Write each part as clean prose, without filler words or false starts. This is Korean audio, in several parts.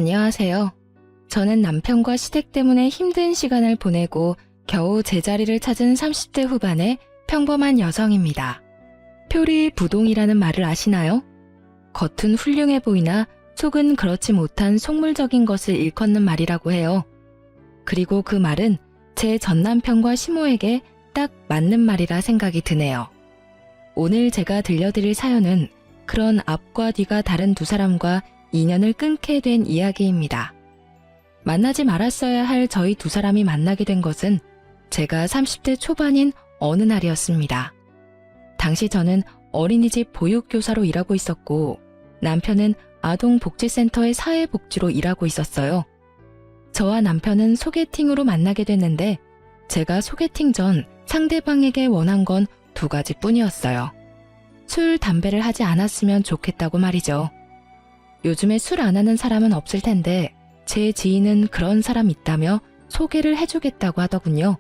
안녕하세요. 저는 남편과 시댁 때문에 힘든 시간을 보내고 겨우 제자리를 찾은 30대 후반의 평범한 여성입니다. 표리부동이라는 말을 아시나요? 겉은 훌륭해 보이나 속은 그렇지 못한 속물적인 것을 일컫는 말이라고 해요. 그리고 그 말은 제 전남편과 시모에게 딱 맞는 말이라 생각이 드네요. 오늘 제가 들려드릴 사연은 그런 앞과 뒤가 다른 두 사람과 인연을 끊게 된 이야기입니다. 만나지 말았어야 할 저희 두 사람이 만나게 된 것은 제가 30대 초반인 어느 날이었습니다. 당시 저는 어린이집 보육교사로 일하고 있었고 남편은 아동복지센터의 사회복지로 일하고 있었어요. 저와 남편은 소개팅으로 만나게 됐는데 제가 소개팅 전 상대방에게 원한 건 두 가지뿐이었어요. 술, 담배를 하지 않았으면 좋겠다고 말이죠. 요즘에 술 안 하는 사람은 없을 텐데 제 지인은 그런 사람 있다며 소개를 해주겠다고 하더군요.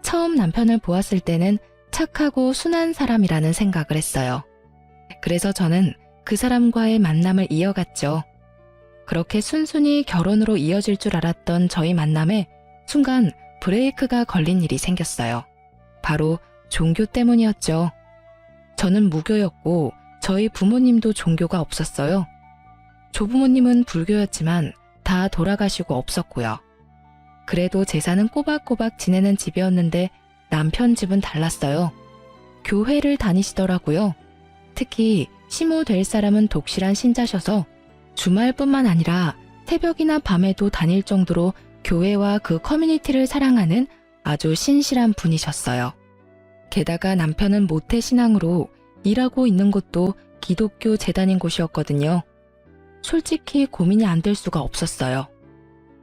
처음 남편을 보았을 때는 착하고 순한 사람이라는 생각을 했어요. 그래서 저는 그 사람과의 만남을 이어갔죠. 그렇게 순순히 결혼으로 이어질 줄 알았던 저희 만남에 순간 브레이크가 걸린 일이 생겼어요. 바로 종교 때문이었죠. 저는 무교였고 저희 부모님도 종교가 없었어요. 조부모님은 불교였지만 다 돌아가시고 없었고요. 그래도 제사는 꼬박꼬박 지내는 집이었는데 남편 집은 달랐어요. 교회를 다니시더라고요. 특히 시모 될 사람은 독실한 신자셔서 주말뿐만 아니라 새벽이나 밤에도 다닐 정도로 교회와 그 커뮤니티를 사랑하는 아주 신실한 분이셨어요. 게다가 남편은 모태신앙으로 일하고 있는 곳도 기독교 재단인 곳이었거든요. 솔직히 고민이 안 될 수가 없었어요.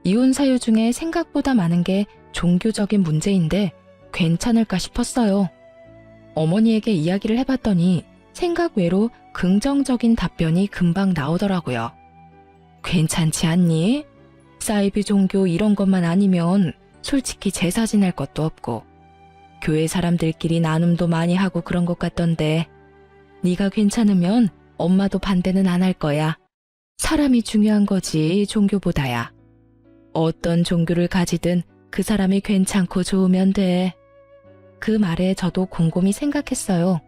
이혼 사유 중에 생각보다 많은 게 종교적인 문제인데 괜찮을까 싶었어요. 어머니에게 이야기를 해봤더니 생각 외로 긍정적인 답변이 금방 나오더라고요. 괜찮지 않니? 사이비 종교 이런 것만 아니면 솔직히 제사 지낼 것도 없고 교회 사람들끼리 나눔도 많이 하고 그런 것 같던데 네가 괜찮으면 엄마도 반대는 안 할 거야. 사람이 중요한 거지 종교보다야. 어떤 종교를 가지든 그 사람이 괜찮고 좋으면 돼. 그 말에 저도 곰곰이 생각했어요.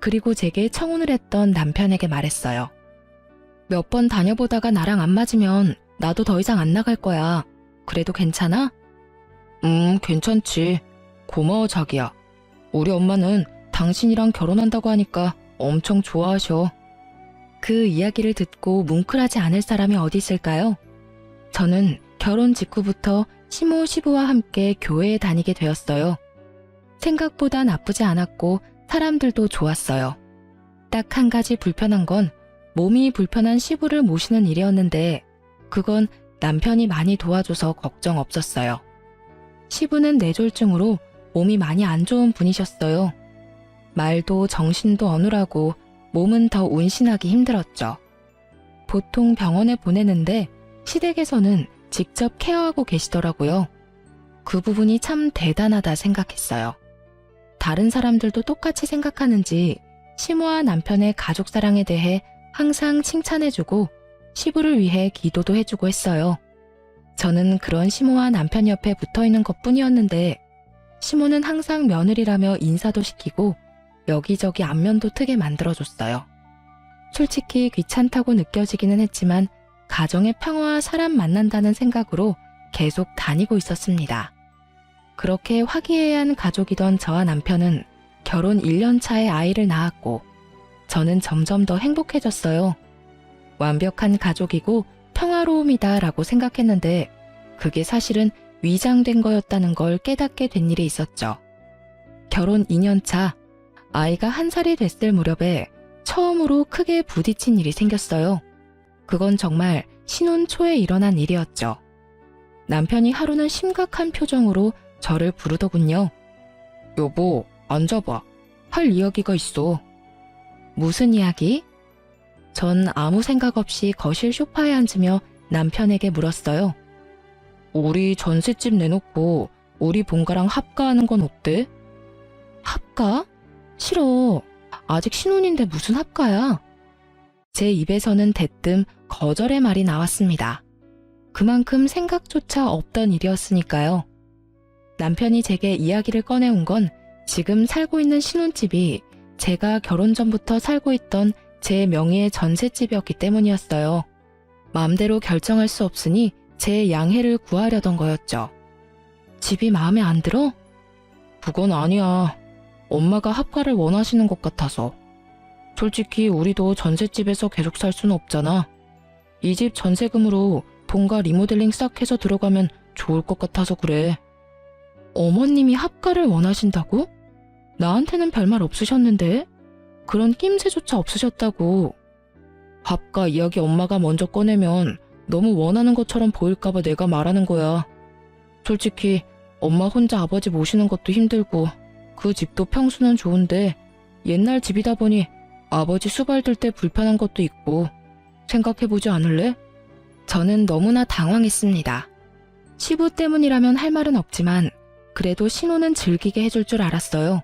그리고 제게 청혼을 했던 남편에게 말했어요. 몇 번 다녀보다가 나랑 안 맞으면 나도 더 이상 안 나갈 거야. 그래도 괜찮아? 괜찮지. 고마워 자기야. 우리 엄마는 당신이랑 결혼한다고 하니까 엄청 좋아하셔. 그 이야기를 듣고 뭉클하지 않을 사람이 어디 있을까요? 저는 결혼 직후부터 시모 시부와 함께 교회에 다니게 되었어요. 생각보다 나쁘지 않았고 사람들도 좋았어요. 딱 한 가지 불편한 건 몸이 불편한 시부를 모시는 일이었는데 그건 남편이 많이 도와줘서 걱정 없었어요. 시부는 뇌졸중으로 몸이 많이 안 좋은 분이셨어요. 말도 정신도 어눌하고 몸은 더 운신하기 힘들었죠. 보통 병원에 보내는데 시댁에서는 직접 케어하고 계시더라고요. 그 부분이 참 대단하다 생각했어요. 다른 사람들도 똑같이 생각하는지 시모와 남편의 가족 사랑에 대해 항상 칭찬해주고 시부를 위해 기도도 해주고 했어요. 저는 그런 시모와 남편 옆에 붙어있는 것뿐이었는데 시모는 항상 며느리라며 인사도 시키고 여기저기 안면도 트게 만들어줬어요. 솔직히 귀찮다고 느껴지기는 했지만 가정의 평화와 사람 만난다는 생각으로 계속 다니고 있었습니다. 그렇게 화기애애한 가족이던 저와 남편은 결혼 1년 차에 아이를 낳았고 저는 점점 더 행복해졌어요. 완벽한 가족이고 평화로움이다 라고 생각했는데 그게 사실은 위장된 거였다는 걸 깨닫게 된 일이 있었죠. 결혼 2년 차, 아이가 1살이 됐을 무렵에 처음으로 크게 부딪힌 일이 생겼어요. 그건 정말 신혼 초에 일어난 일이었죠. 남편이 하루는 심각한 표정으로 저를 부르더군요. 여보, 앉아봐. 할 이야기가 있어. 무슨 이야기? 전 아무 생각 없이 거실 소파에 앉으며 남편에게 물었어요. 우리 전셋집 내놓고 우리 본가랑 합가하는 건 어때? 합가? 싫어. 아직 신혼인데 무슨 합가야? 제 입에서는 대뜸 거절의 말이 나왔습니다. 그만큼 생각조차 없던 일이었으니까요. 남편이 제게 이야기를 꺼내온 건 지금 살고 있는 신혼집이 제가 결혼 전부터 살고 있던 제 명의의 전셋집이었기 때문이었어요. 마음대로 결정할 수 없으니 제 양해를 구하려던 거였죠. 집이 마음에 안 들어? 그건 아니야. 엄마가 합가를 원하시는 것 같아서. 솔직히 우리도 전셋집에서 계속 살 수는 없잖아. 이 집 전세금으로 본가 리모델링 싹 해서 들어가면 좋을 것 같아서 그래. 어머님이 합가를 원하신다고? 나한테는 별말 없으셨는데? 그런 낌새조차 없으셨다고. 합가 이야기 엄마가 먼저 꺼내면 너무 원하는 것처럼 보일까봐 내가 말하는 거야. 솔직히 엄마 혼자 아버지 모시는 것도 힘들고 그 집도 평수는 좋은데 옛날 집이다 보니 아버지 수발 들 때 불편한 것도 있고 생각해보지 않을래? 저는 너무나 당황했습니다. 시부 때문이라면 할 말은 없지만 그래도 신혼은 즐기게 해줄 줄 알았어요.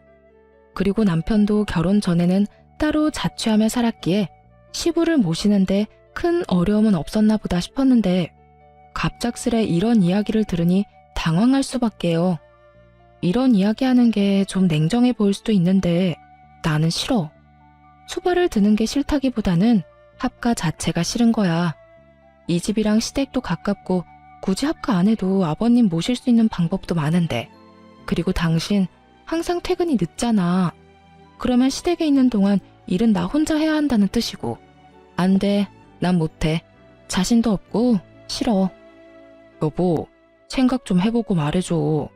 그리고 남편도 결혼 전에는 따로 자취하며 살았기에 시부를 모시는데 큰 어려움은 없었나 보다 싶었는데 갑작스레 이런 이야기를 들으니 당황할 수밖에요. 이런 이야기하는 게 좀 냉정해 보일 수도 있는데 나는 싫어. 수발을 드는 게 싫다기보다는 합가 자체가 싫은 거야. 이 집이랑 시댁도 가깝고 굳이 합가 안 해도 아버님 모실 수 있는 방법도 많은데. 그리고 당신 항상 퇴근이 늦잖아. 그러면 시댁에 있는 동안 일은 나 혼자 해야 한다는 뜻이고. 안 돼. 난 못해. 자신도 없고 싫어. 여보, 생각 좀 해보고 말해줘.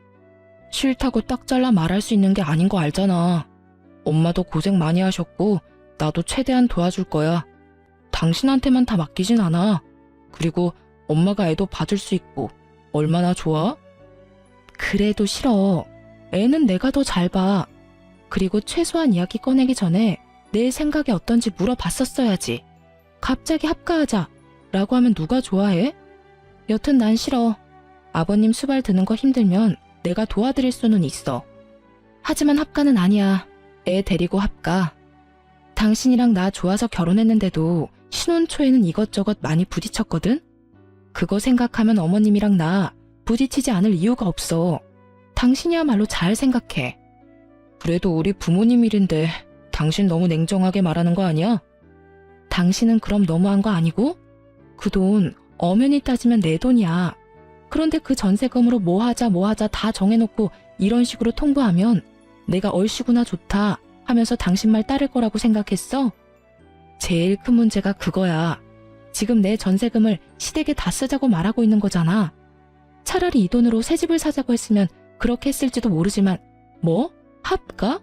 싫다고 딱 잘라 말할 수 있는 게 아닌 거 알잖아. 엄마도 고생 많이 하셨고 나도 최대한 도와줄 거야. 당신한테만 다 맡기진 않아. 그리고 엄마가 애도 봐줄 수 있고 얼마나 좋아? 그래도 싫어. 애는 내가 더 잘 봐. 그리고 최소한 이야기 꺼내기 전에 내 생각이 어떤지 물어봤었어야지. 갑자기 합가하자 라고 하면 누가 좋아해? 여튼 난 싫어. 아버님 수발 드는 거 힘들면 내가 도와드릴 수는 있어. 하지만 합가는 아니야. 애 데리고 합가. 당신이랑 나 좋아서 결혼했는데도 신혼 초에는 이것저것 많이 부딪혔거든? 그거 생각하면 어머님이랑 나 부딪히지 않을 이유가 없어. 당신이야말로 잘 생각해. 그래도 우리 부모님 일인데 당신 너무 냉정하게 말하는 거 아니야? 당신은 그럼 너무한 거 아니고? 그 돈 엄연히 따지면 내 돈이야. 그런데 그 전세금으로 뭐 하자 다 정해놓고 이런 식으로 통보하면 내가 얼씨구나 좋다 하면서 당신 말 따를 거라고 생각했어? 제일 큰 문제가 그거야. 지금 내 전세금을 시댁에 다 쓰자고 말하고 있는 거잖아. 차라리 이 돈으로 새 집을 사자고 했으면 그렇게 했을지도 모르지만 뭐? 합가?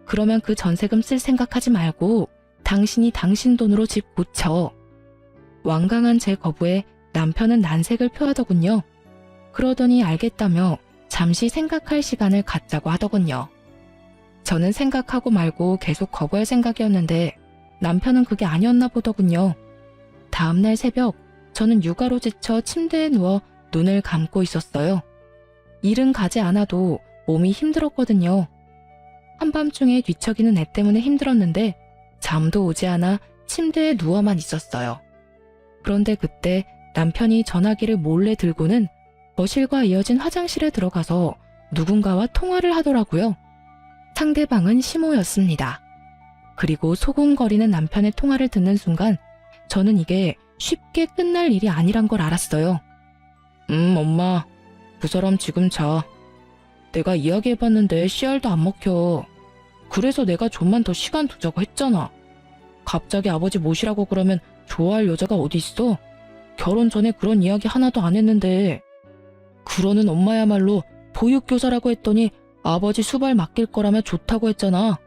그러면 그 전세금 쓸 생각하지 말고 당신이 당신 돈으로 집 고쳐. 완강한 제 거부에 남편은 난색을 표하더군요. 그러더니 알겠다며 잠시 생각할 시간을 갖자고 하더군요. 저는 생각하고 말고 계속 거부할 생각이었는데 남편은 그게 아니었나 보더군요. 다음날 새벽 저는 육아로 지쳐 침대에 누워 눈을 감고 있었어요. 일은 가지 않아도 몸이 힘들었거든요. 한밤중에 뒤척이는 애 때문에 힘들었는데 잠도 오지 않아 침대에 누워만 있었어요. 그런데 그때 남편이 전화기를 몰래 들고는 거실과 이어진 화장실에 들어가서 누군가와 통화를 하더라고요. 상대방은 시모였습니다. 그리고 소곤거리는 남편의 통화를 듣는 순간 저는 이게 쉽게 끝날 일이 아니란 걸 알았어요. 엄마, 그 사람 지금 자. 내가 이야기해봤는데 씨알도 안 먹혀. 그래서 내가 좀만 더 시간 두자고 했잖아. 갑자기 아버지 모시라고 그러면 좋아할 여자가 어디 있어? 결혼 전에 그런 이야기 하나도 안 했는데. 그러는 엄마야말로 보육교사라고 했더니 아버지 수발 맡길 거라며 좋다고 했잖아.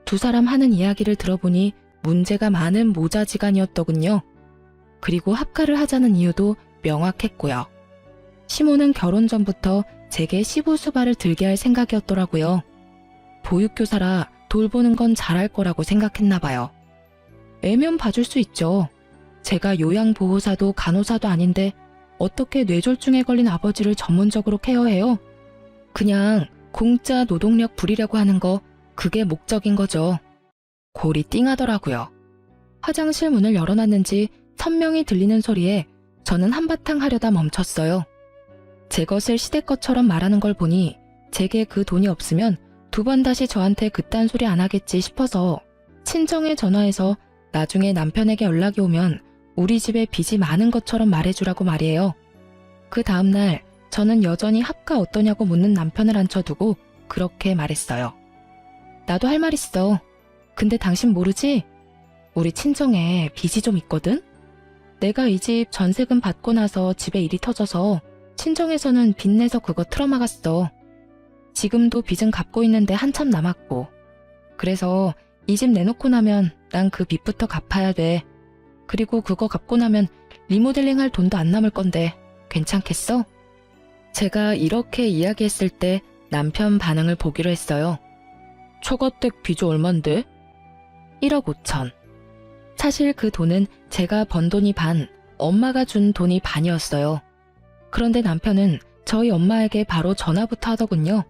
두 사람 하는 이야기를 들어보니 문제가 많은 모자지간이었더군요. 그리고 합가를 하자는 이유도 명확했고요. 시모는 결혼 전부터 제게 시부 수발을 들게 할 생각이었더라고요. 보육교사라 돌보는 건 잘할 거라고 생각했나 봐요. 애면 봐줄 수 있죠. 제가 요양보호사도 간호사도 아닌데 어떻게 뇌졸중에 걸린 아버지를 전문적으로 케어해요? 그냥 공짜 노동력 부리려고 하는 거, 그게 목적인 거죠. 골이 띵하더라고요. 화장실 문을 열어놨는지 선명히 들리는 소리에 저는 한바탕 하려다 멈췄어요. 제 것을 시댁 것처럼 말하는 걸 보니 제게 그 돈이 없으면 두 번 다시 저한테 그딴 소리 안 하겠지 싶어서 친정에 전화해서 나중에 남편에게 연락이 오면 우리 집에 빚이 많은 것처럼 말해주라고 말이에요. 그 다음날 저는 여전히 합가 어떠냐고 묻는 남편을 앉혀두고 그렇게 말했어요. 나도 할 말 있어. 근데 당신 모르지? 우리 친정에 빚이 좀 있거든? 내가 이 집 전세금 받고 나서 집에 일이 터져서 친정에서는 빚내서 그거 틀어막았어. 지금도 빚은 갚고 있는데 한참 남았고. 그래서 이 집 내놓고 나면 난 그 빚부터 갚아야 돼. 그리고 그거 갚고 나면 리모델링 할 돈도 안 남을 건데 괜찮겠어? 제가 이렇게 이야기했을 때 남편 반응을 보기로 했어요. 처가댁 빚이 얼만데? 1억 5천. 사실 그 돈은 제가 번 돈이 반, 엄마가 준 돈이 반이었어요. 그런데 남편은 저희 엄마에게 바로 전화부터 하더군요.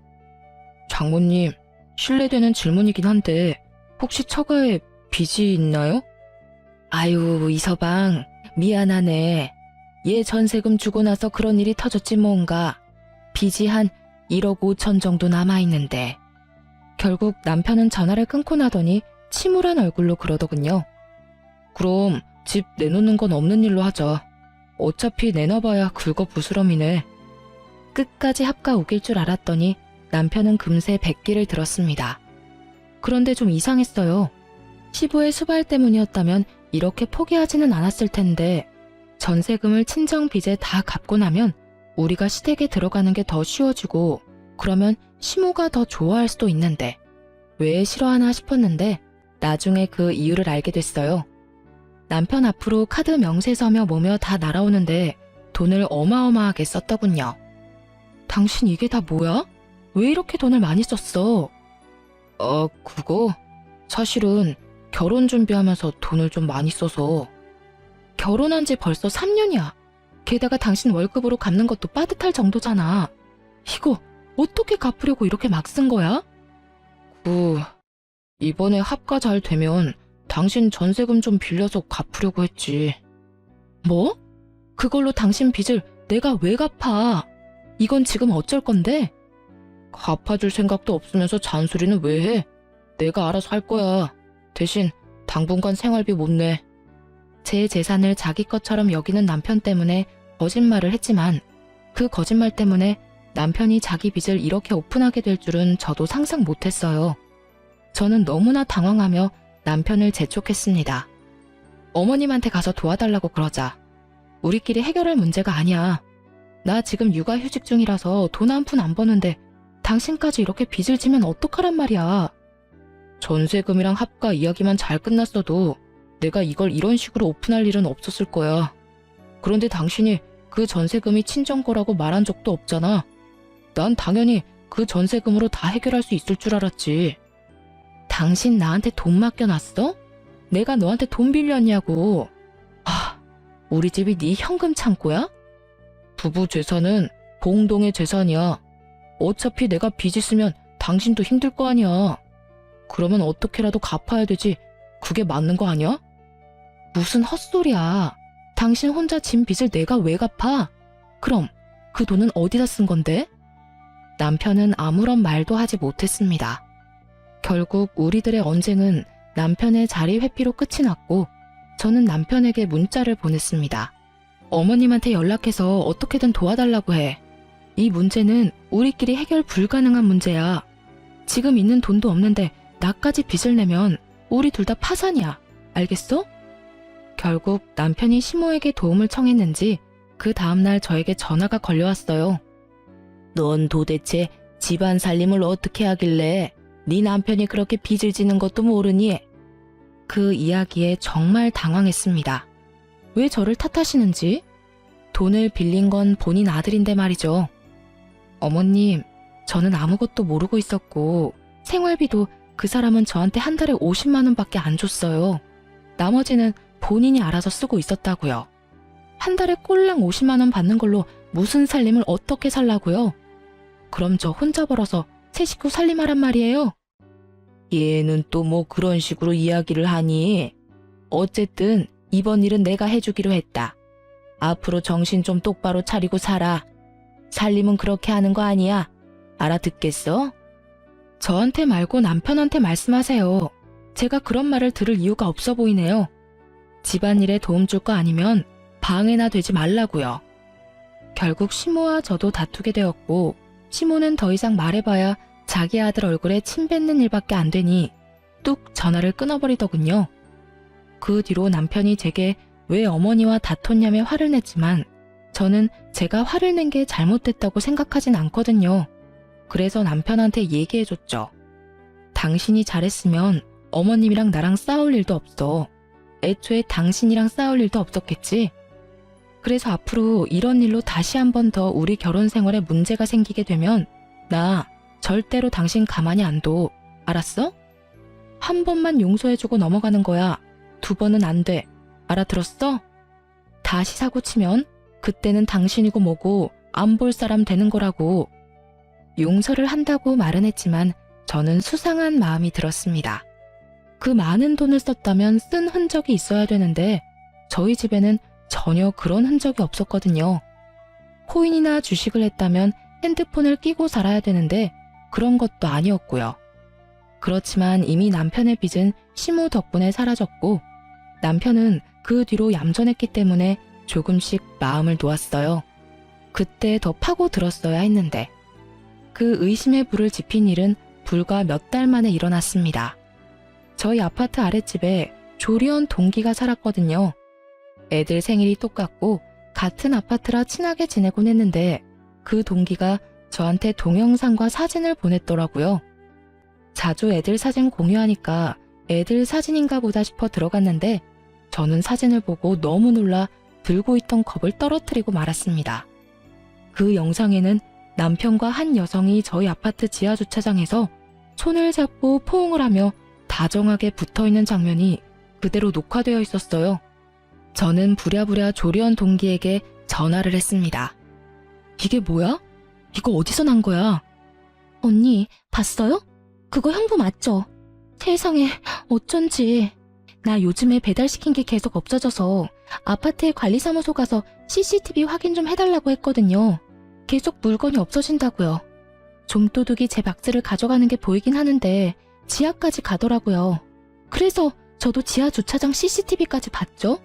장모님, 실례되는 질문이긴 한데 혹시 처가에 빚이 있나요? 아유, 이서방, 미안하네. 얘 전세금 주고 나서 그런 일이 터졌지 뭔가. 빚이 한 1억 5천 정도 남아있는데. 결국 남편은 전화를 끊고 나더니 침울한 얼굴로 그러더군요. 그럼 집 내놓는 건 없는 일로 하자. 어차피 내놔봐야 긁어부스럼이네. 끝까지 합가 우길 줄 알았더니 남편은 금세 백기를 들었습니다. 그런데 좀 이상했어요. 시부의 수발 때문이었다면 이렇게 포기하지는 않았을 텐데 전세금을 친정 빚에 다 갚고 나면 우리가 시댁에 들어가는 게 더 쉬워지고 그러면 시모가 더 좋아할 수도 있는데 왜 싫어하나 싶었는데 나중에 그 이유를 알게 됐어요. 남편 앞으로 카드 명세서며 뭐며 다 날아오는데 돈을 어마어마하게 썼더군요. 당신 이게 다 뭐야? 왜 이렇게 돈을 많이 썼어? 그거 사실은 결혼 준비하면서 돈을 좀 많이 써서. 결혼한 지 벌써 3년이야. 게다가 당신 월급으로 갚는 것도 빠듯할 정도잖아. 이거 어떻게 갚으려고 이렇게 막 쓴 거야? 이번에 합가 잘 되면 당신 전세금 좀 빌려서 갚으려고 했지. 뭐? 그걸로 당신 빚을 내가 왜 갚아? 이건 지금 어쩔 건데? 갚아줄 생각도 없으면서 잔소리는 왜 해? 내가 알아서 할 거야. 대신 당분간 생활비 못 내. 제 재산을 자기 것처럼 여기는 남편 때문에 거짓말을 했지만 그 거짓말 때문에 남편이 자기 빚을 이렇게 오픈하게 될 줄은 저도 상상 못했어요. 저는 너무나 당황하며 남편을 재촉했습니다. 어머님한테 가서 도와달라고 그러자. 우리끼리 해결할 문제가 아니야. 나 지금 육아휴직 중이라서 돈 한 푼 안 버는데 당신까지 이렇게 빚을 지면 어떡하란 말이야. 전세금이랑 합가 이야기만 잘 끝났어도 내가 이걸 이런 식으로 오픈할 일은 없었을 거야. 그런데 당신이 그 전세금이 친정 거라고 말한 적도 없잖아. 난 당연히 그 전세금으로 다 해결할 수 있을 줄 알았지. 당신 나한테 돈 맡겨놨어? 내가 너한테 돈 빌렸냐고. 우리 집이 네 현금 창고야? 부부 재산은 공동의 재산이야. 어차피 내가 빚 있으면 당신도 힘들 거 아니야. 그러면 어떻게라도 갚아야 되지. 그게 맞는 거 아니야? 무슨 헛소리야. 당신 혼자 진 빚을 내가 왜 갚아? 그럼 그 돈은 어디다 쓴 건데? 남편은 아무런 말도 하지 못했습니다. 결국 우리들의 언쟁은 남편의 자리 회피로 끝이 났고 저는 남편에게 문자를 보냈습니다. 어머님한테 연락해서 어떻게든 도와달라고 해. 이 문제는 우리끼리 해결 불가능한 문제야. 지금 있는 돈도 없는데 나까지 빚을 내면 우리 둘 다 파산이야. 알겠어? 결국 남편이 시모에게 도움을 청했는지 그 다음날 저에게 전화가 걸려왔어요. 넌 도대체 집안 살림을 어떻게 하길래 네 남편이 그렇게 빚을 지는 것도 모르니? 그 이야기에 정말 당황했습니다. 왜 저를 탓하시는지? 돈을 빌린 건 본인 아들인데 말이죠. 어머님, 저는 아무것도 모르고 있었고 생활비도 그 사람은 저한테 한 달에 50만 원밖에 안 줬어요. 나머지는 본인이 알아서 쓰고 있었다고요. 한 달에 꼴랑 50만 원 받는 걸로 무슨 살림을 어떻게 살라고요? 그럼 저 혼자 벌어서 세 식구 살림하란 말이에요? 얘는 또 뭐 그런 식으로 이야기를 하니? 어쨌든 이번 일은 내가 해주기로 했다. 앞으로 정신 좀 똑바로 차리고 살아. 살림은 그렇게 하는 거 아니야. 알아듣겠어? 저한테 말고 남편한테 말씀하세요. 제가 그런 말을 들을 이유가 없어 보이네요. 집안일에 도움 줄 거 아니면 방해나 되지 말라고요. 결국 시모와 저도 다투게 되었고, 시모는 더 이상 말해봐야 자기 아들 얼굴에 침 뱉는 일밖에 안 되니 뚝 전화를 끊어버리더군요. 그 뒤로 남편이 제게 왜 어머니와 다퉜냐며 화를 냈지만 저는 제가 화를 낸 게 잘못됐다고 생각하진 않거든요. 그래서 남편한테 얘기해줬죠. 당신이 잘했으면 어머님이랑 나랑 싸울 일도 없어. 애초에 당신이랑 싸울 일도 없었겠지. 그래서 앞으로 이런 일로 다시 한 번 더 우리 결혼 생활에 문제가 생기게 되면 나 절대로 당신 가만히 안 둬. 알았어? 한 번만 용서해주고 넘어가는 거야. 두 번은 안 돼. 알아들었어? 다시 사고 치면 그때는 당신이고 뭐고 안 볼 사람 되는 거라고. 용서를 한다고 말은 했지만 저는 수상한 마음이 들었습니다. 그 많은 돈을 썼다면 쓴 흔적이 있어야 되는데 저희 집에는 전혀 그런 흔적이 없었거든요. 코인이나 주식을 했다면 핸드폰을 끼고 살아야 되는데 그런 것도 아니었고요. 그렇지만 이미 남편의 빚은 시모 덕분에 사라졌고 남편은 그 뒤로 얌전했기 때문에 조금씩 마음을 놓았어요. 그때 더 파고들었어야 했는데 그 의심의 불을 지핀 일은 불과 몇 달 만에 일어났습니다. 저희 아파트 아랫집에 조리원 동기가 살았거든요. 애들 생일이 똑같고 같은 아파트라 친하게 지내곤 했는데 그 동기가 저한테 동영상과 사진을 보냈더라고요. 자주 애들 사진 공유하니까 애들 사진인가 보다 싶어 들어갔는데 저는 사진을 보고 너무 놀라 들고 있던 컵을 떨어뜨리고 말았습니다. 그 영상에는 남편과 한 여성이 저희 아파트 지하주차장에서 손을 잡고 포옹을 하며 다정하게 붙어있는 장면이 그대로 녹화되어 있었어요. 저는 부랴부랴 조리원 동기에게 전화를 했습니다. 이게 뭐야? 이거 어디서 난 거야? 언니, 봤어요? 그거 형부 맞죠? 세상에, 어쩐지. 나 요즘에 배달시킨 게 계속 없어져서 아파트에 관리사무소 가서 CCTV 확인 좀 해달라고 했거든요. 계속 물건이 없어진다고요. 좀도둑이 제 박스를 가져가는 게 보이긴 하는데 지하까지 가더라고요. 그래서 저도 지하 주차장 CCTV까지 봤죠?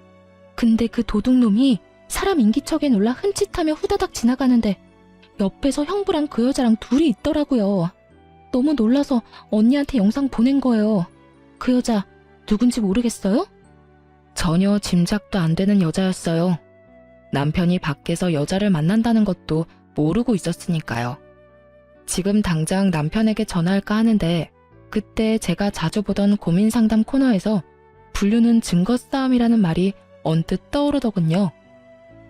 근데 그 도둑놈이 사람 인기척에 놀라 흠칫하며 후다닥 지나가는데 옆에서 형부랑 그 여자랑 둘이 있더라고요. 너무 놀라서 언니한테 영상 보낸 거예요. 그 여자 누군지 모르겠어요? 전혀 짐작도 안 되는 여자였어요. 남편이 밖에서 여자를 만난다는 것도 모르고 있었으니까요. 지금 당장 남편에게 전화할까 하는데 그때 제가 자주 보던 고민 상담 코너에서 분류는 증거 싸움이라는 말이 언뜻 떠오르더군요.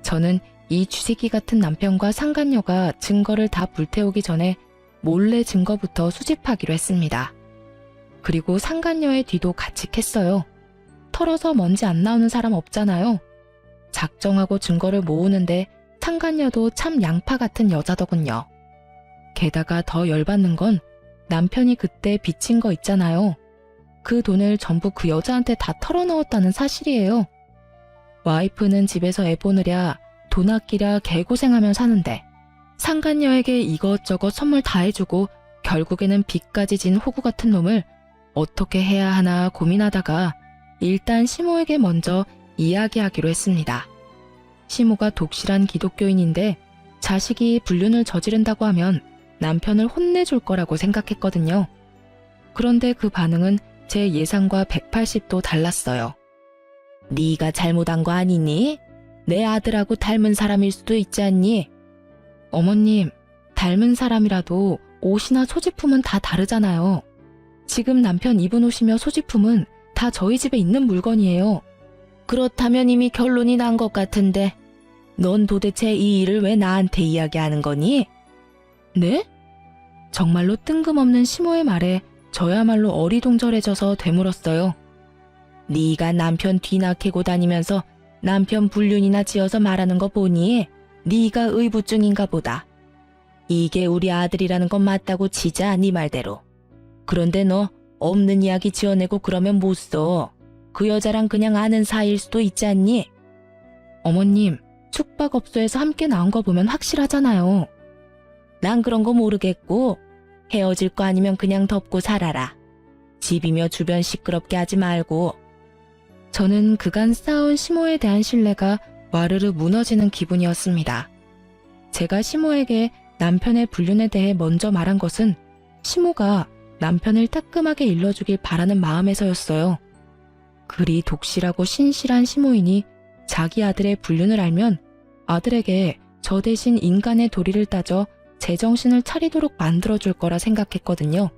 저는 이 쥐새끼 같은 남편과 상간녀가 증거를 다 불태우기 전에 몰래 증거부터 수집하기로 했습니다. 그리고 상간녀의 뒤도 같이 캤어요. 털어서 먼지 안 나오는 사람 없잖아요. 작정하고 증거를 모으는데 상간녀도 참 양파 같은 여자더군요. 게다가 더 열받는 건 남편이 그때 빚진 거 있잖아요. 그 돈을 전부 그 여자한테 다 털어넣었다는 사실이에요. 와이프는 집에서 애 보느랴 돈 아끼랴 개고생하며 사는데 상간녀에게 이것저것 선물 다 해주고 결국에는 빚까지 진 호구 같은 놈을 어떻게 해야 하나 고민하다가 일단 시모에게 먼저 이야기하기로 했습니다. 시모가 독실한 기독교인인데 자식이 불륜을 저지른다고 하면 남편을 혼내줄 거라고 생각했거든요. 그런데 그 반응은 제 예상과 180도 달랐어요. 네가 잘못한 거 아니니? 내 아들하고 닮은 사람일 수도 있지 않니? 어머님, 닮은 사람이라도 옷이나 소지품은 다 다르잖아요. 지금 남편 입은 옷이며 소지품은 다 저희 집에 있는 물건이에요. 그렇다면 이미 결론이 난 것 같은데 넌 도대체 이 일을 왜 나한테 이야기하는 거니? 네? 정말로 뜬금없는 시모의 말에 저야말로 어리둥절해져서 되물었어요. 네가 남편 뒤나 캐고 다니면서 남편 불륜이나 지어서 말하는 거 보니 네가 의부증인가 보다. 이게 우리 아들이라는 건 맞다고 치자 네 말대로. 그런데 너 없는 이야기 지어내고 그러면 못 써. 그 여자랑 그냥 아는 사이일 수도 있지 않니? 어머님, 숙박업소에서 함께 나온 거 보면 확실하잖아요. 난 그런 거 모르겠고 헤어질 거 아니면 그냥 덮고 살아라. 집이며 주변 시끄럽게 하지 말고. 저는 그간 쌓아온 시모에 대한 신뢰가 와르르 무너지는 기분이었습니다. 제가 시모에게 남편의 불륜에 대해 먼저 말한 것은 시모가 남편을 따끔하게 일러주길 바라는 마음에서였어요. 그리 독실하고 신실한 시모이니 자기 아들의 불륜을 알면 아들에게 저 대신 인간의 도리를 따져 제정신을 차리도록 만들어줄 거라 생각했거든요.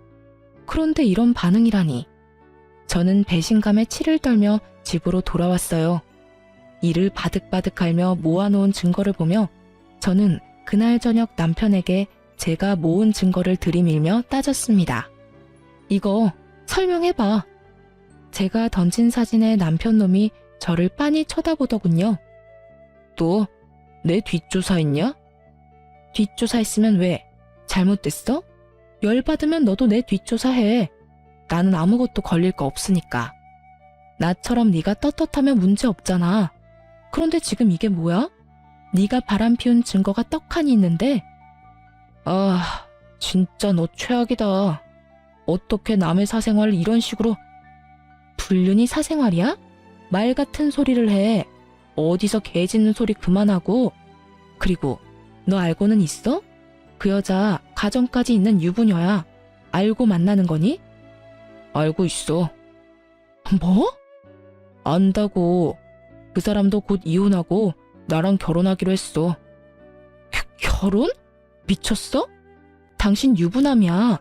그런데 이런 반응이라니. 저는 배신감에 치를 떨며 집으로 돌아왔어요. 이를 바득바득 갈며 모아놓은 증거를 보며 저는 그날 저녁 남편에게 제가 모은 증거를 들이밀며 따졌습니다. 이거 설명해봐. 제가 던진 사진에 남편 놈이 저를 빤히 쳐다보더군요. 또 내 뒷조사했냐? 뒷조사했으면 왜? 잘못됐어? 열받으면 너도 내 뒷조사해. 나는 아무것도 걸릴 거 없으니까. 나처럼 네가 떳떳하면 문제 없잖아. 그런데 지금 이게 뭐야? 네가 바람피운 증거가 떡하니 있는데? 아, 진짜 너 최악이다. 어떻게 남의 사생활을 이런 식으로... 불륜이 사생활이야? 말 같은 소리를 해. 어디서 개 짖는 소리 그만하고. 그리고 너 알고는 있어? 그 여자 가정까지 있는 유부녀야. 알고 만나는 거니? 알고 있어. 뭐? 안다고. 그 사람도 곧 이혼하고 나랑 결혼하기로 했어. 결혼? 미쳤어? 당신 유부남이야.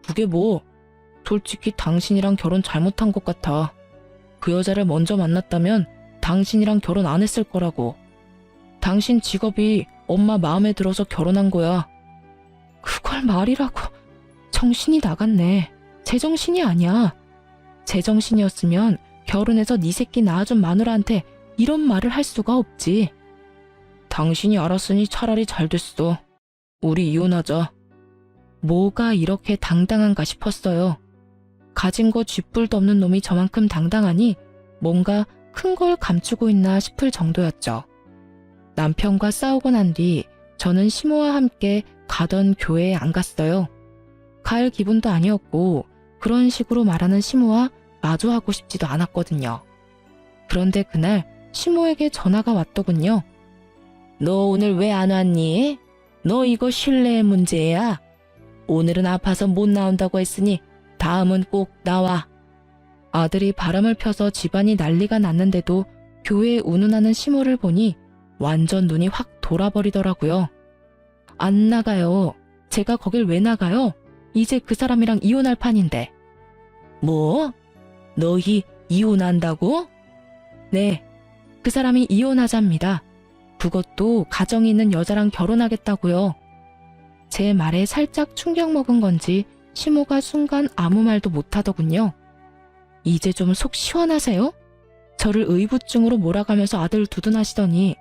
그게 뭐? 솔직히 당신이랑 결혼 잘못한 것 같아. 그 여자를 먼저 만났다면 당신이랑 결혼 안 했을 거라고. 당신 직업이 엄마 마음에 들어서 결혼한 거야. 그걸 말이라고. 정신이 나갔네. 제정신이 아니야. 제정신이었으면 결혼해서 네 새끼 낳아준 마누라한테 이런 말을 할 수가 없지. 당신이 알았으니 차라리 잘 됐어. 우리 이혼하자. 뭐가 이렇게 당당한가 싶었어요. 가진 거 쥐뿔도 없는 놈이 저만큼 당당하니 뭔가 큰 걸 감추고 있나 싶을 정도였죠. 남편과 싸우고 난 뒤 저는 시모와 함께 가던 교회에 안 갔어요. 갈 기분도 아니었고 그런 식으로 말하는 시모와 마주하고 싶지도 않았거든요. 그런데 그날 시모에게 전화가 왔더군요. 너 오늘 왜 안 왔니? 너 이거 신뢰의 문제야. 오늘은 아파서 못 나온다고 했으니 다음은 꼭 나와. 아들이 바람을 펴서 집안이 난리가 났는데도 교회에 운운하는 시모를 보니 완전 눈이 확 돌아버리더라고요. 안 나가요. 제가 거길 왜 나가요? 이제 그 사람이랑 이혼할 판인데. 뭐? 너희 이혼한다고? 네, 그 사람이 이혼하자입니다. 그것도 가정이 있는 여자랑 결혼하겠다고요. 제 말에 살짝 충격 먹은 건지 시모가 순간 아무 말도 못하더군요. 이제 좀 속 시원하세요? 저를 의부증으로 몰아가면서 아들 두둔하시더니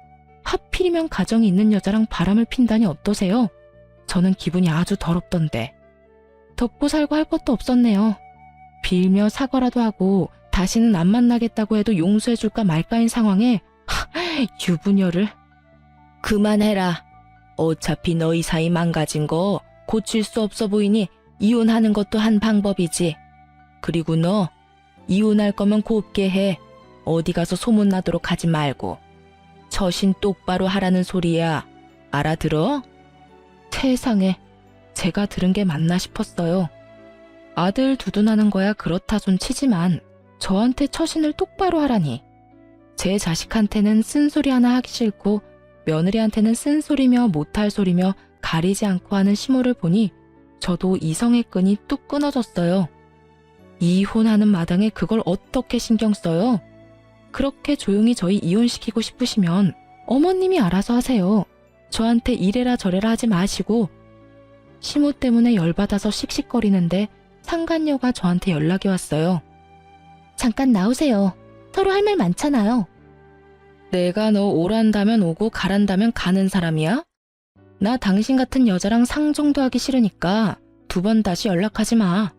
하필이면 가정이 있는 여자랑 바람을 핀다니 어떠세요? 저는 기분이 아주 더럽던데. 덮고 살고 할 것도 없었네요. 빌며 사과라도 하고 다시는 안 만나겠다고 해도 용서해줄까 말까인 상황에 유부녀를. 그만해라. 어차피 너희 사이 망가진 거 고칠 수 없어 보이니 이혼하는 것도 한 방법이지. 그리고 너 이혼할 거면 곱게 해. 어디 가서 소문나도록 하지 말고. 처신 똑바로 하라는 소리야. 알아들어? 세상에, 제가 들은 게 맞나 싶었어요. 아들 두둔하는 거야 그렇다 손 치지만 저한테 처신을 똑바로 하라니. 제 자식한테는 쓴소리 하나 하기 싫고 며느리한테는 쓴소리며 못할 소리며 가리지 않고 하는 시모를 보니 저도 이성의 끈이 뚝 끊어졌어요. 이혼하는 마당에 그걸 어떻게 신경 써요? 그렇게 조용히 저희 이혼시키고 싶으시면 어머님이 알아서 하세요. 저한테 이래라 저래라 하지 마시고. 시모 때문에 열받아서 씩씩거리는데 상간녀가 저한테 연락이 왔어요. 잠깐 나오세요. 서로 할 말 많잖아요. 내가 너 오란다면 오고 가란다면 가는 사람이야? 나 당신 같은 여자랑 상종도 하기 싫으니까 2번 다시 연락하지 마.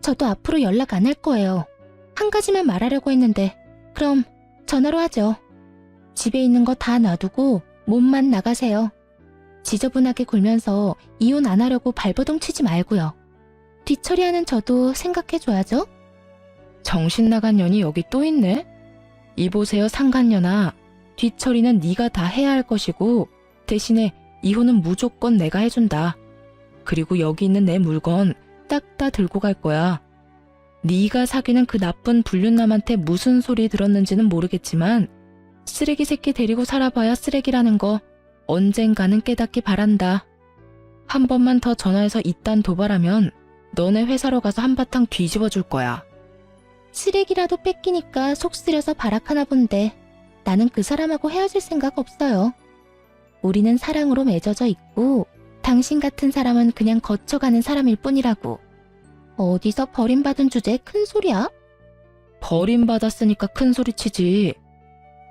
저도 앞으로 연락 안 할 거예요. 한 가지만 말하려고 했는데 그럼 전화로 하죠. 집에 있는 거 다 놔두고 몸만 나가세요. 지저분하게 굴면서 이혼 안 하려고 발버둥 치지 말고요. 뒤처리하는 저도 생각해줘야죠. 정신 나간 년이 여기 또 있네? 이보세요 상간년아. 뒤처리는 네가 다 해야 할 것이고 대신에 이혼은 무조건 내가 해준다. 그리고 여기 있는 내 물건 딱 다 들고 갈 거야. 네가 사귀는 그 나쁜 불륜남한테 무슨 소리 들었는지는 모르겠지만 쓰레기 새끼 데리고 살아봐야 쓰레기라는 거 언젠가는 깨닫기 바란다. 한 번만 더 전화해서 이딴 도발하면 너네 회사로 가서 한바탕 뒤집어 줄 거야. 쓰레기라도 뺏기니까 속 쓰려서 발악하나 본데 나는 그 사람하고 헤어질 생각 없어요. 우리는 사랑으로 맺어져 있고 당신 같은 사람은 그냥 거쳐가는 사람일 뿐이라고. 어디서 버림받은 주제에 큰 소리야? 버림받았으니까 큰 소리 치지.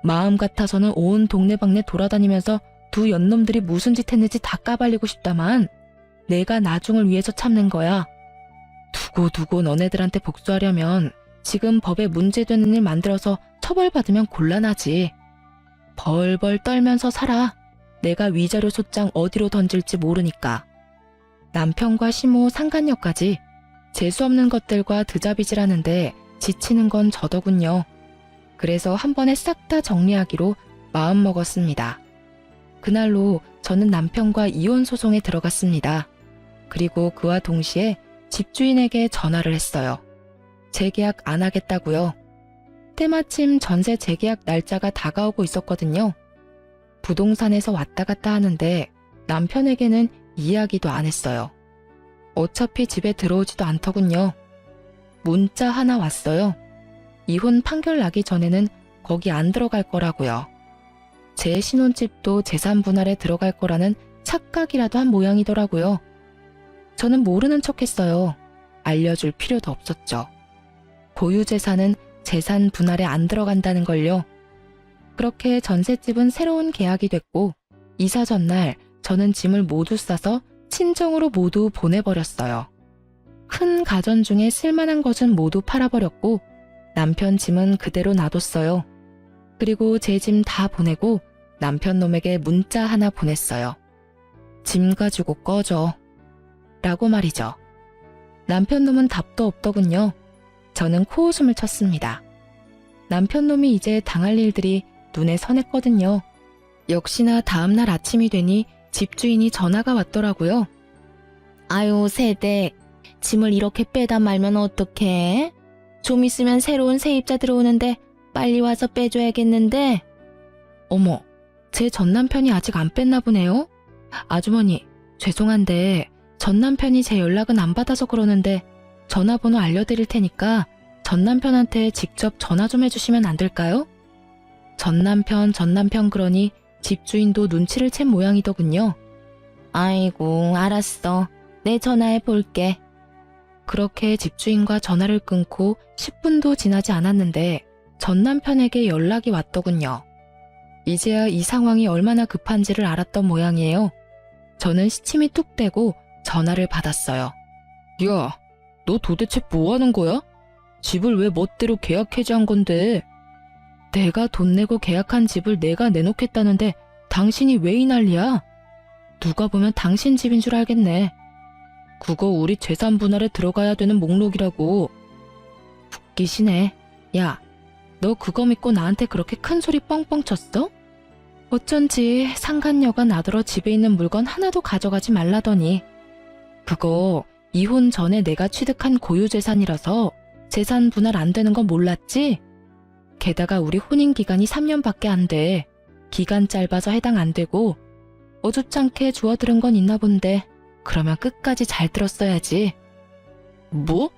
마음 같아서는 온 동네방네 돌아다니면서 두 연놈들이 무슨 짓 했는지 다 까발리고 싶다만 내가 나중을 위해서 참는 거야. 두고 너네들한테 복수하려면 지금 법에 문제되는 일 만들어서 처벌받으면 곤란하지. 벌벌 떨면서 살아. 내가 위자료 소장 어디로 던질지 모르니까. 남편과 시모 상간녀까지 재수없는 것들과 드자비질하는데 지치는 건 저더군요. 그래서 한 번에 싹 다 정리하기로 마음먹었습니다. 그날로 저는 남편과 이혼 소송에 들어갔습니다. 그리고 그와 동시에 집주인에게 전화를 했어요. 재계약 안 하겠다고요. 때마침 전세 재계약 날짜가 다가오고 있었거든요. 부동산에서 왔다 갔다 하는데 남편에게는 이야기도 안 했어요. 어차피 집에 들어오지도 않더군요. 문자 하나 왔어요. 이혼 판결 나기 전에는 거기 안 들어갈 거라고요. 제 신혼집도 재산 분할에 들어갈 거라는 착각이라도 한 모양이더라고요. 저는 모르는 척했어요. 알려줄 필요도 없었죠. 고유재산은 재산 분할에 안 들어간다는 걸요. 그렇게 전셋집은 새로운 계약이 됐고 이사 전날 저는 짐을 모두 싸서 친정으로 모두 보내버렸어요. 큰 가전 중에 쓸만한 것은 모두 팔아버렸고 남편 짐은 그대로 놔뒀어요. 그리고 제 짐 다 보내고 남편 놈에게 문자 하나 보냈어요. 짐 가지고 꺼져. 라고 말이죠. 남편 놈은 답도 없더군요. 저는 코웃음을 쳤습니다. 남편 놈이 이제 당할 일들이 눈에 선했거든요. 역시나 다음날 아침이 되니 집주인이 전화가 왔더라고요. 아유 세대, 짐을 이렇게 빼다 말면 어떡해? 좀 있으면 새로운 세입자 들어오는데 빨리 와서 빼줘야겠는데. 어머, 제 전남편이 아직 안 뺐나 보네요. 아주머니, 죄송한데 전남편이 제 연락은 안 받아서 그러는데 전화번호 알려드릴 테니까 전남편한테 직접 전화 좀 해주시면 안 될까요? 전남편 그러니 집주인도 눈치를 챈 모양이더군요. 아이고 알았어. 내 전화해 볼게. 그렇게 집주인과 전화를 끊고 10분도 지나지 않았는데 전남편에게 연락이 왔더군요. 이제야 이 상황이 얼마나 급한지를 알았던 모양이에요. 저는 시침이 뚝 떼고 전화를 받았어요. 야, 너 도대체 뭐 하는 거야? 집을 왜 멋대로 계약 해지한 건데? 내가 돈 내고 계약한 집을 내가 내놓겠다는데 당신이 왜 이 난리야? 누가 보면 당신 집인 줄 알겠네. 그거 우리 재산 분할에 들어가야 되는 목록이라고. 웃기시네. 야, 너 그거 믿고 나한테 그렇게 큰 소리 뻥뻥 쳤어? 어쩐지 상간녀가 나더러 집에 있는 물건 하나도 가져가지 말라더니. 그거 이혼 전에 내가 취득한 고유재산이라서 재산 분할 안 되는 건 몰랐지? 게다가 우리 혼인 기간이 3년밖에 안 돼. 기간 짧아서 해당 안 되고 어줍잖게 주워들은 건 있나 본데 그러면 끝까지 잘 들었어야지. 뭐?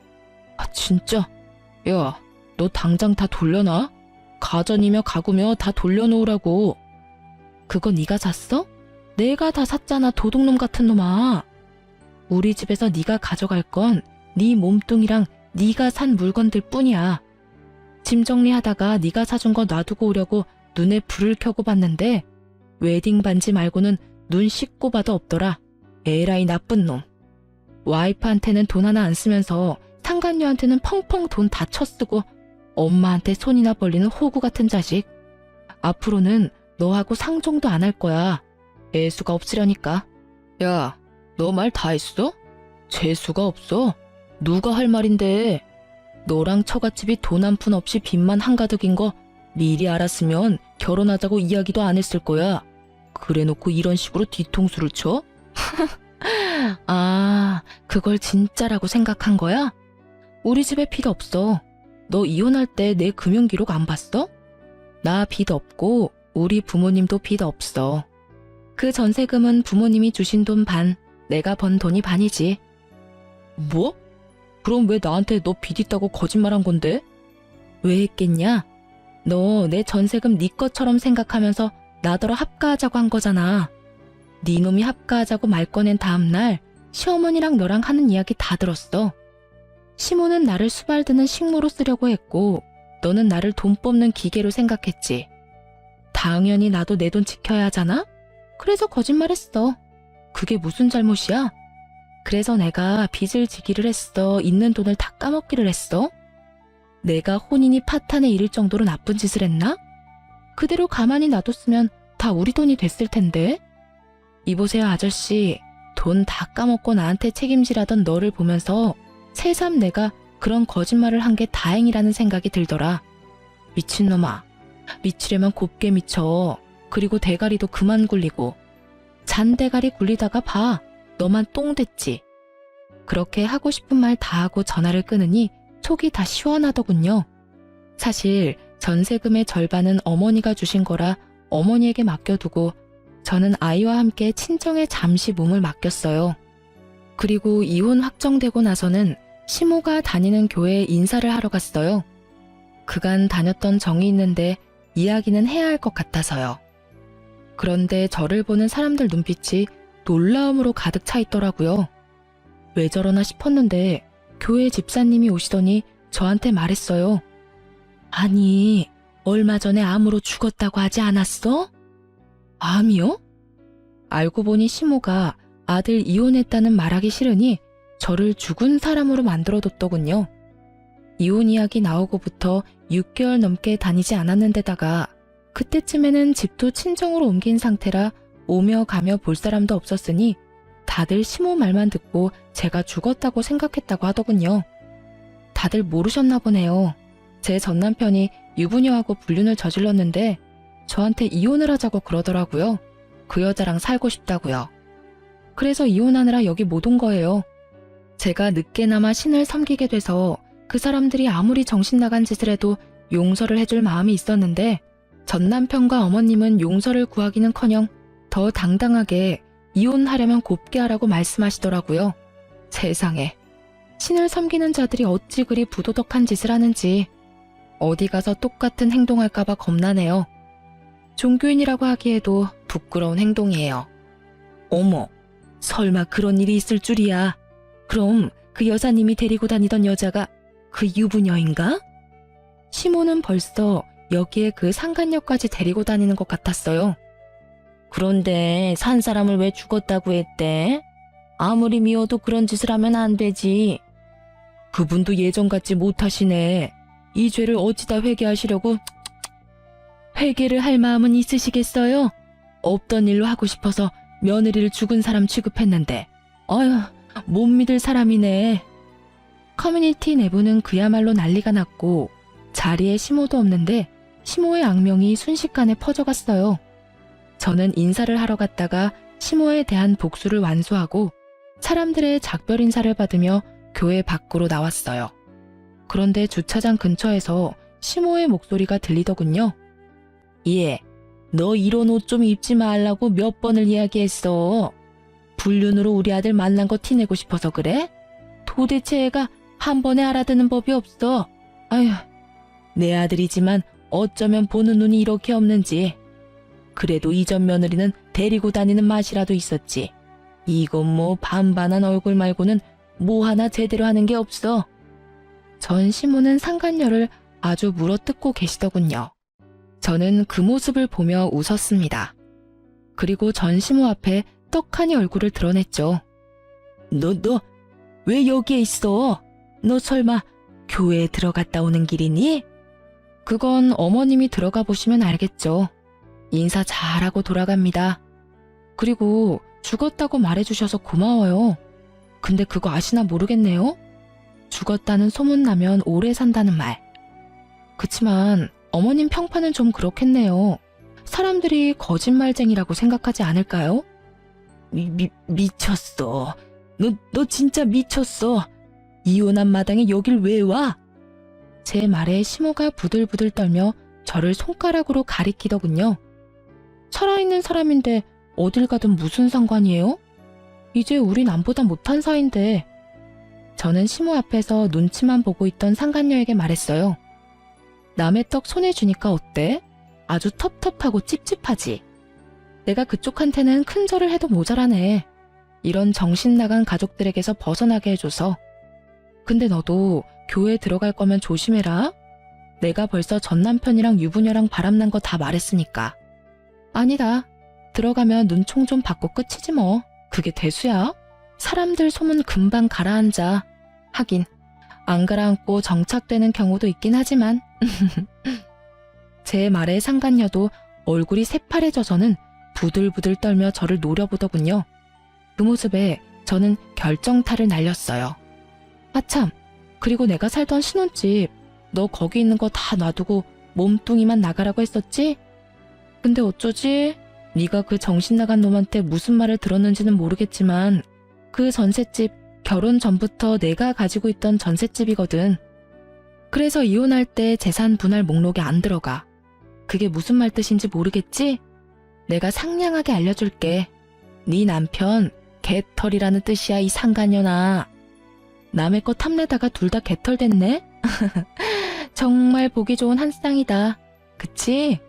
아 진짜? 야, 너 당장 다 돌려놔? 가전이며 가구며 다 돌려놓으라고. 그거 네가 샀어? 내가 다 샀잖아, 도둑놈 같은 놈아. 우리 집에서 네가 가져갈 건 네 몸뚱이랑 네가 산 물건들 뿐이야. 짐 정리하다가 네가 사준 거 놔두고 오려고 눈에 불을 켜고 봤는데 웨딩 반지 말고는 눈 씻고 봐도 없더라. 에라이 나쁜 놈. 와이프한테는 돈 하나 안 쓰면서 상간녀한테는 펑펑 돈 다 쳐쓰고 엄마한테 손이나 벌리는 호구 같은 자식. 앞으로는 너하고 상종도 안 할 거야. 애수가 없으려니까. 야, 너 말 다 했어? 재수가 없어? 누가 할 말인데? 너랑 처갓집이 돈 한 푼 없이 빚만 한가득인 거 미리 알았으면 결혼하자고 이야기도 안 했을 거야. 그래놓고 이런 식으로 뒤통수를 쳐? 아, 그걸 진짜라고 생각한 거야? 우리 집에 빚 없어. 너 이혼할 때 내 금융기록 안 봤어? 나 빚 없고 우리 부모님도 빚 없어. 그 전세금은 부모님이 주신 돈 반, 내가 번 돈이 반이지. 뭐? 그럼 왜 나한테 너 빚 있다고 거짓말한 건데? 왜 했겠냐? 너 내 전세금 네 것처럼 생각하면서 나더러 합가하자고 한 거잖아. 네 놈이 합가하자고 말 꺼낸 다음날 시어머니랑 너랑 하는 이야기 다 들었어. 시모는 나를 수발드는 식모로 쓰려고 했고 너는 나를 돈 뽑는 기계로 생각했지. 당연히 나도 내 돈 지켜야 하잖아? 그래서 거짓말했어. 그게 무슨 잘못이야? 그래서 내가 빚을 지기를 했어? 있는 돈을 다 까먹기를 했어? 내가 혼인이 파탄에 이를 정도로 나쁜 짓을 했나? 그대로 가만히 놔뒀으면 다 우리 돈이 됐을 텐데. 이보세요 아저씨, 돈 다 까먹고 나한테 책임지라던 너를 보면서 새삼 내가 그런 거짓말을 한 게 다행이라는 생각이 들더라. 미친놈아, 미치려면 곱게 미쳐. 그리고 대가리도 그만 굴리고. 잔대가리 굴리다가 봐, 너만 똥 됐지. 그렇게 하고 싶은 말 다 하고 전화를 끊으니 속이 다 시원하더군요. 사실 전세금의 절반은 어머니가 주신 거라 어머니에게 맡겨두고 저는 아이와 함께 친정에 잠시 몸을 맡겼어요. 그리고 이혼 확정되고 나서는 시모가 다니는 교회에 인사를 하러 갔어요. 그간 다녔던 정이 있는데 이야기는 해야 할 것 같아서요. 그런데 저를 보는 사람들 눈빛이 놀라움으로 가득 차 있더라고요. 왜 저러나 싶었는데 교회 집사님이 오시더니 저한테 말했어요. 아니, 얼마 전에 암으로 죽었다고 하지 않았어? 암이요? 알고 보니 시모가 아들 이혼했다는 말하기 싫으니 저를 죽은 사람으로 만들어뒀더군요. 이혼 이야기 나오고부터 6개월 넘게 다니지 않았는데다가 그때쯤에는 집도 친정으로 옮긴 상태라 오며 가며 볼 사람도 없었으니 다들 시모 말만 듣고 제가 죽었다고 생각했다고 하더군요. 다들 모르셨나 보네요. 제 전남편이 유부녀하고 불륜을 저질렀는데 저한테 이혼을 하자고 그러더라고요. 그 여자랑 살고 싶다고요. 그래서 이혼하느라 여기 못 온 거예요. 제가 늦게나마 신을 섬기게 돼서 그 사람들이 아무리 정신 나간 짓을 해도 용서를 해줄 마음이 있었는데 전남편과 어머님은 용서를 구하기는커녕 더 당당하게 이혼하려면 곱게 하라고 말씀하시더라고요. 세상에, 신을 섬기는 자들이 어찌 그리 부도덕한 짓을 하는지 어디 가서 똑같은 행동할까봐 겁나네요. 종교인이라고 하기에도 부끄러운 행동이에요. 어머, 설마 그런 일이 있을 줄이야. 그럼 그 여사님이 데리고 다니던 여자가 그 유부녀인가? 시모는 벌써 여기에 그 상간녀까지 데리고 다니는 것 같았어요. 그런데 산 사람을 왜 죽었다고 했대? 아무리 미워도 그런 짓을 하면 안 되지. 그분도 예전 같지 못하시네. 이 죄를 어찌다 회개하시려고. 회개를 할 마음은 있으시겠어요? 없던 일로 하고 싶어서 며느리를 죽은 사람 취급했는데. 어휴, 못 믿을 사람이네. 커뮤니티 내부는 그야말로 난리가 났고 자리에 시모도 없는데 시모의 악명이 순식간에 퍼져갔어요. 저는 인사를 하러 갔다가 시모에 대한 복수를 완수하고 사람들의 작별 인사를 받으며 교회 밖으로 나왔어요. 그런데 주차장 근처에서 시모의 목소리가 들리더군요. 예, 너 이런 옷 좀 입지 말라고 몇 번을 이야기했어. 불륜으로 우리 아들 만난 거 티내고 싶어서 그래? 도대체 애가 한 번에 알아듣는 법이 없어. 아휴, 내 아들이지만 어쩌면 보는 눈이 이렇게 없는지. 그래도 이전 며느리는 데리고 다니는 맛이라도 있었지. 이건 뭐 반반한 얼굴 말고는 뭐 하나 제대로 하는 게 없어. 전 시모는 상간녀를 아주 물어뜯고 계시더군요. 저는 그 모습을 보며 웃었습니다. 그리고 전 시모 앞에 떡하니 얼굴을 드러냈죠. 너 왜 여기에 있어? 너 설마 교회에 들어갔다 오는 길이니? 그건 어머님이 들어가 보시면 알겠죠. 인사 잘하고 돌아갑니다. 그리고 죽었다고 말해주셔서 고마워요. 근데 그거 아시나 모르겠네요. 죽었다는 소문나면 오래 산다는 말. 그치만 어머님 평판은 좀 그렇겠네요. 사람들이 거짓말쟁이라고 생각하지 않을까요? 미쳤어. 너 진짜 미쳤어. 이혼한 마당에 여길 왜 와? 제 말에 시모가 부들부들 떨며 저를 손가락으로 가리키더군요. 살아있는 사람인데 어딜 가든 무슨 상관이에요? 이제 우린 남보다 못한 사이인데. 저는 시모 앞에서 눈치만 보고 있던 상간녀에게 말했어요. 남의 떡 손에 주니까 어때? 아주 텁텁하고 찝찝하지. 내가 그쪽한테는 큰 절을 해도 모자라네. 이런 정신 나간 가족들에게서 벗어나게 해줘서. 근데 너도 교회 들어갈 거면 조심해라. 내가 벌써 전 남편이랑 유부녀랑 바람난 거 다 말했으니까. 아니다. 들어가면 눈총 좀 받고 끝이지 뭐. 그게 대수야. 사람들 소문 금방 가라앉아. 하긴 안 가라앉고 정착되는 경우도 있긴 하지만. 제 말에 상간녀도 얼굴이 새파래져서는 부들부들 떨며 저를 노려보더군요. 그 모습에 저는 결정타를 날렸어요. 아참, 그리고 내가 살던 신혼집, 너 거기 있는 거 다 놔두고 몸뚱이만 나가라고 했었지? 근데 어쩌지? 네가 그 정신 나간 놈한테 무슨 말을 들었는지는 모르겠지만 그 전셋집 결혼 전부터 내가 가지고 있던 전셋집이거든. 그래서 이혼할 때 재산 분할 목록에 안 들어가. 그게 무슨 말 뜻인지 모르겠지? 내가 상냥하게 알려줄게. 네 남편 개털이라는 뜻이야, 이 상간녀나. 남의 거 탐내다가 둘 다 개털 됐네? 정말 보기 좋은 한 쌍이다. 그치?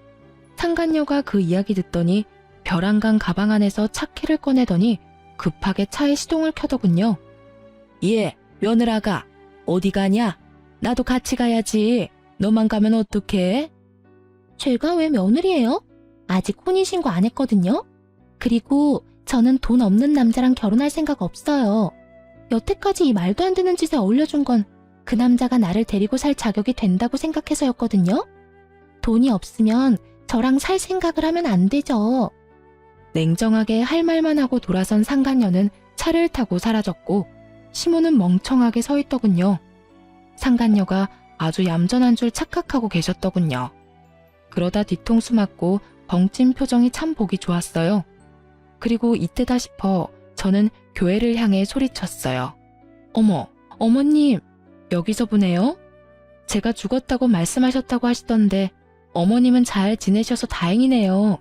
상간녀가 그 이야기 듣더니 벼랑간 가방 안에서 차키를 꺼내더니 급하게 차에 시동을 켜더군요. 예, 며느라가 어디 가냐? 나도 같이 가야지. 너만 가면 어떡해? 제가 왜 며느리예요? 아직 혼인신고 안 했거든요. 그리고 저는 돈 없는 남자랑 결혼할 생각 없어요. 여태까지 이 말도 안 되는 짓에 어울려준 건 그 남자가 나를 데리고 살 자격이 된다고 생각해서였거든요. 돈이 없으면 저랑 살 생각을 하면 안 되죠. 냉정하게 할 말만 하고 돌아선 상간녀는 차를 타고 사라졌고 시모는 멍청하게 서 있더군요. 상간녀가 아주 얌전한 줄 착각하고 계셨더군요. 그러다 뒤통수 맞고 벙찐 표정이 참 보기 좋았어요. 그리고 이때다 싶어 저는 교회를 향해 소리쳤어요. 어머, 어머님, 여기서 보네요. 제가 죽었다고 말씀하셨다고 하시던데 어머님은 잘 지내셔서 다행이네요.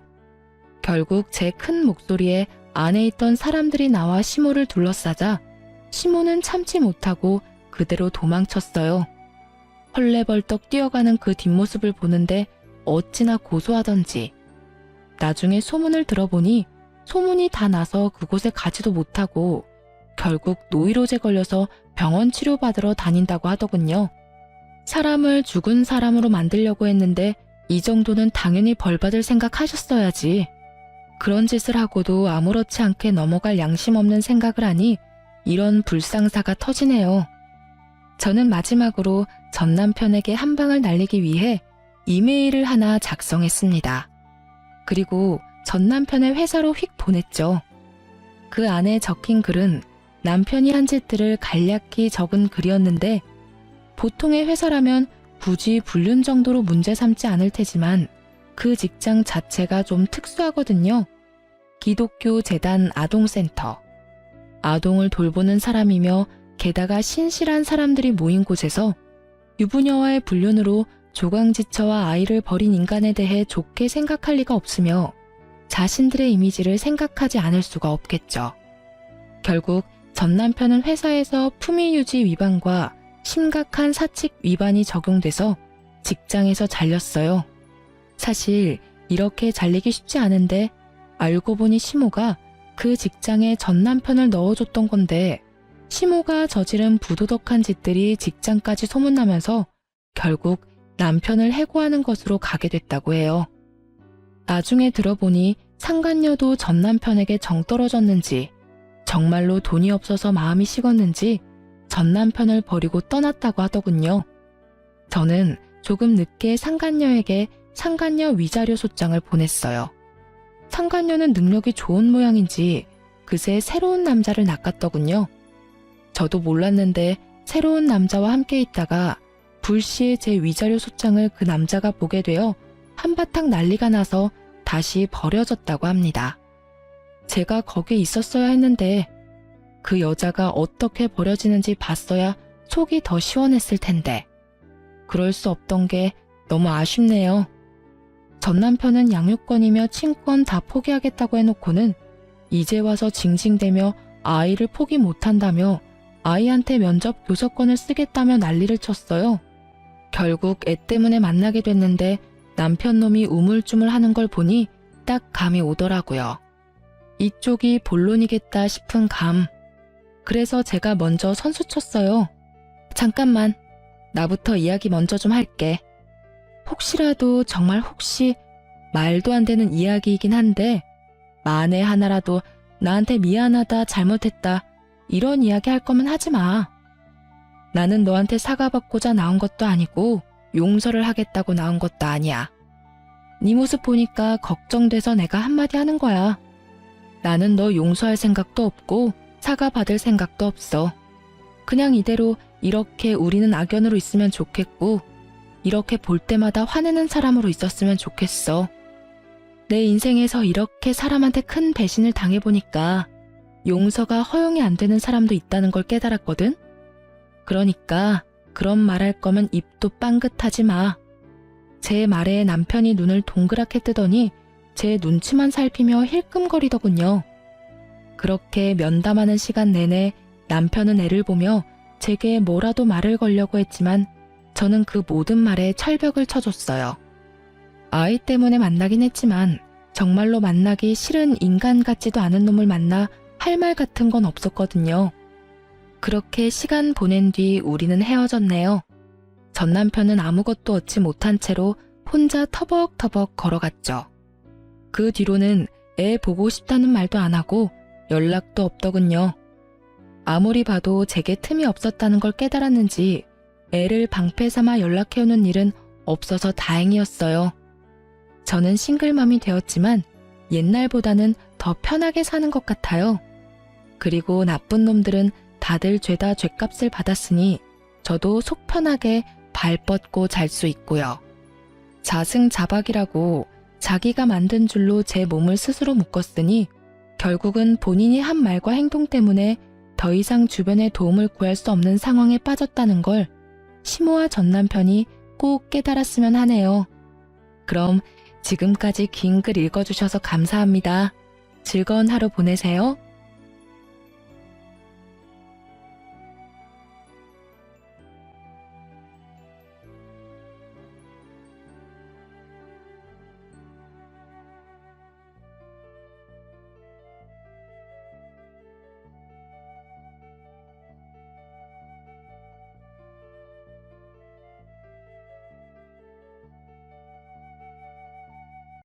결국 제 큰 목소리에 안에 있던 사람들이 나와 시모를 둘러싸자 시모는 참지 못하고 그대로 도망쳤어요. 헐레벌떡 뛰어가는 그 뒷모습을 보는데 어찌나 고소하던지. 나중에 소문을 들어보니 소문이 다 나서 그곳에 가지도 못하고 결국 노이로제 걸려서 병원 치료받으러 다닌다고 하더군요. 사람을 죽은 사람으로 만들려고 했는데 이 정도는 당연히 벌받을 생각하셨어야지. 그런 짓을 하고도 아무렇지 않게 넘어갈 양심 없는 생각을 하니 이런 불상사가 터지네요. 저는 마지막으로 전 남편에게 한 방을 날리기 위해 이메일을 하나 작성했습니다. 그리고 전 남편의 회사로 휙 보냈죠. 그 안에 적힌 글은 남편이 한 짓들을 간략히 적은 글이었는데 보통의 회사라면 굳이 불륜 정도로 문제 삼지 않을 테지만 그 직장 자체가 좀 특수하거든요. 기독교 재단 아동센터. 아동을 돌보는 사람이며 게다가 신실한 사람들이 모인 곳에서 유부녀와의 불륜으로 조강지처와 아이를 버린 인간에 대해 좋게 생각할 리가 없으며 자신들의 이미지를 생각하지 않을 수가 없겠죠. 결국 전 남편은 회사에서 품위유지 위반과 심각한 사칙 위반이 적용돼서 직장에서 잘렸어요. 사실 이렇게 잘리기 쉽지 않은데 알고 보니 시모가 그 직장에 전 남편을 넣어줬던 건데 시모가 저지른 부도덕한 짓들이 직장까지 소문나면서 결국 남편을 해고하는 것으로 가게 됐다고 해요. 나중에 들어보니 상간녀도 전 남편에게 정 떨어졌는지 정말로 돈이 없어서 마음이 식었는지 전 남편을 버리고 떠났다고 하더군요. 저는 조금 늦게 상간녀에게 상간녀 위자료 소장을 보냈어요. 상간녀는 능력이 좋은 모양인지 그새 새로운 남자를 낚았더군요. 저도 몰랐는데 새로운 남자와 함께 있다가 불시에 제 위자료 소장을 그 남자가 보게 되어 한바탕 난리가 나서 다시 버려졌다고 합니다. 제가 거기에 있었어야 했는데 그 여자가 어떻게 버려지는지 봤어야 속이 더 시원했을 텐데 그럴 수 없던 게 너무 아쉽네요. 전 남편은 양육권이며 친권 다 포기하겠다고 해놓고는 이제 와서 징징대며 아이를 포기 못한다며 아이한테 면접 교섭권을 쓰겠다며 난리를 쳤어요. 결국 애 때문에 만나게 됐는데 남편 놈이 우물쭈물 하는 걸 보니 딱 감이 오더라고요. 이쪽이 본론이겠다 싶은 감. 그래서 제가 먼저 선수 쳤어요. 잠깐만, 나부터 이야기 먼저 좀 할게. 혹시라도 정말 혹시 말도 안 되는 이야기이긴 한데 만에 하나라도 나한테 미안하다 잘못했다 이런 이야기 할 거면 하지 마. 나는 너한테 사과받고자 나온 것도 아니고 용서를 하겠다고 나온 것도 아니야. 네 모습 보니까 걱정돼서 내가 한마디 하는 거야. 나는 너 용서할 생각도 없고 사과받을 생각도 없어. 그냥 이대로 이렇게 우리는 악연으로 있으면 좋겠고 이렇게 볼 때마다 화내는 사람으로 있었으면 좋겠어. 내 인생에서 이렇게 사람한테 큰 배신을 당해보니까 용서가 허용이 안 되는 사람도 있다는 걸 깨달았거든? 그러니까 그런 말할 거면 입도 빵긋하지 마. 제 말에 남편이 눈을 동그랗게 뜨더니 제 눈치만 살피며 힐끔거리더군요. 그렇게 면담하는 시간 내내 남편은 애를 보며 제게 뭐라도 말을 걸려고 했지만 저는 그 모든 말에 철벽을 쳐줬어요. 아이 때문에 만나긴 했지만 정말로 만나기 싫은 인간 같지도 않은 놈을 만나 할 말 같은 건 없었거든요. 그렇게 시간 보낸 뒤 우리는 헤어졌네요. 전 남편은 아무것도 얻지 못한 채로 혼자 터벅터벅 걸어갔죠. 그 뒤로는 애 보고 싶다는 말도 안 하고 연락도 없더군요. 아무리 봐도 제게 틈이 없었다는 걸 깨달았는지 애를 방패 삼아 연락해오는 일은 없어서 다행이었어요. 저는 싱글맘이 되었지만 옛날보다는 더 편하게 사는 것 같아요. 그리고 나쁜 놈들은 다들 죄다 죗값을 받았으니 저도 속 편하게 발 뻗고 잘 수 있고요. 자승자박이라고 자기가 만든 줄로 제 몸을 스스로 묶었으니 결국은 본인이 한 말과 행동 때문에 더 이상 주변의 도움을 구할 수 없는 상황에 빠졌다는 걸 시모와 전 남편이 꼭 깨달았으면 하네요. 그럼 지금까지 긴 글 읽어주셔서 감사합니다. 즐거운 하루 보내세요.